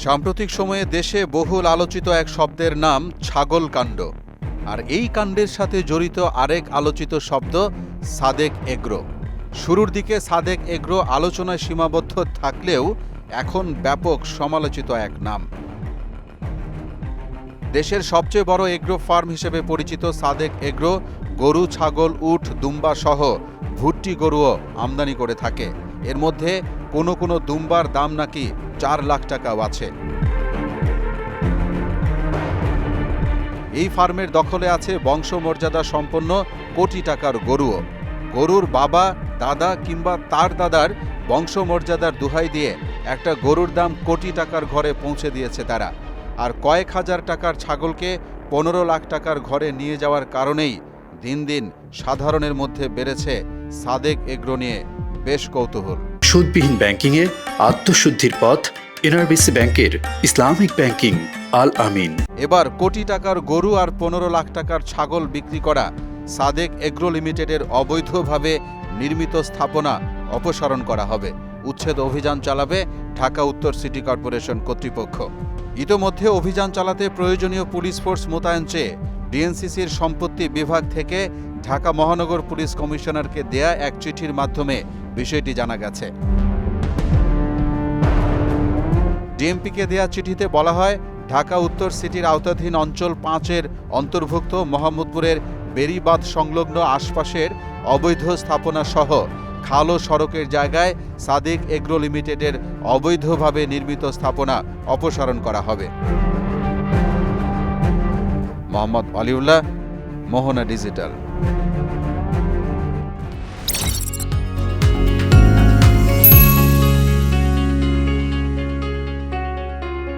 সাম্প্রতিক সময়ে দেশে বহুল আলোচিত এক শব্দের নাম ছাগল কাণ্ড। আর এই কাণ্ডের সাথে জড়িত আরেক আলোচিত শব্দ সাদেক এগ্রো। শুরুর দিকে সাদেক এগ্রো আলোচনায় সীমাবদ্ধ থাকলেও এখন ব্যাপক সমালোচিত এক নাম। দেশের সবচেয়ে বড় এগ্রো ফার্ম হিসেবে পরিচিত সাদেক এগ্রো গরু, ছাগল, উট, দুম্বা সহ ভুট্টি গরুও আমদানি করে থাকে। এর মধ্যে কোনো কোনো দুম্বার দাম নাকি 4 লাখ টাকাও আছে। এই ফার্মের দখলে আছে বংশমর্যাদা সম্পন্ন কোটি টাকার গরুও। গরুর বাবা, দাদা কিংবা তার দাদার বংশমর্যাদার দোহাই দিয়ে একটা গরুর দাম কোটি টাকার ঘরে পৌঁছে দিয়েছে তারা। আর কয়েক হাজার টাকার ছাগলকে 15 লাখ টাকার ঘরে নিয়ে যাওয়ার কারণেই দিন দিন সাধারণের মধ্যে বেড়েছে সাদেক এগ্রো নিয়ে বেশ কৌতূহল। সুদবিহীন ব্যাংকিংয়ে আত্মশুদ্ধির পথ এনআরবিসি ব্যাংকের ইসলামিক ব্যাংকিং আল আমিন। এবার কোটি টাকার গরু আর 15 লাখ টাকার ছাগল বিক্রি করা সাদেক এগ্রো লিমিটেডের অবৈধভাবে নির্মিত স্থাপনা অপসারণ করা হবে। উচ্ছেদ অভিযান চালাবে ঢাকা উত্তর সিটি কর্পোরেশন কর্তৃপক্ষ। ইতোমধ্যে অভিযান চালাতে প্রয়োজনীয় পুলিশ ফোর্স মোতায়েন চেয়ে ডিএনসিসির সম্পত্তি বিভাগ থেকে ঢাকা মহানগর পুলিশ কমিশনারকে দেয়া এক চিঠির মাধ্যমে বিষয়টি জানা গেছে। ডিএমপিকে দেয়া চিঠিতে বলা হয়, ঢাকা উত্তর সিটির আওতাধীন অঞ্চল 5-এর অন্তর্ভুক্ত মোহাম্মদপুরের বেড়িবাঁধ সংলগ্ন আশপাশের অবৈধ স্থাপনা সহ খাল ও সড়কের জায়গায় সাদেক এগ্রো লিমিটেডের অবৈধভাবে নির্মিত স্থাপনা অপসারণ করা হবে। মোহাম্মদ অলিউল্লাহ, মোহনা ডিজিটাল।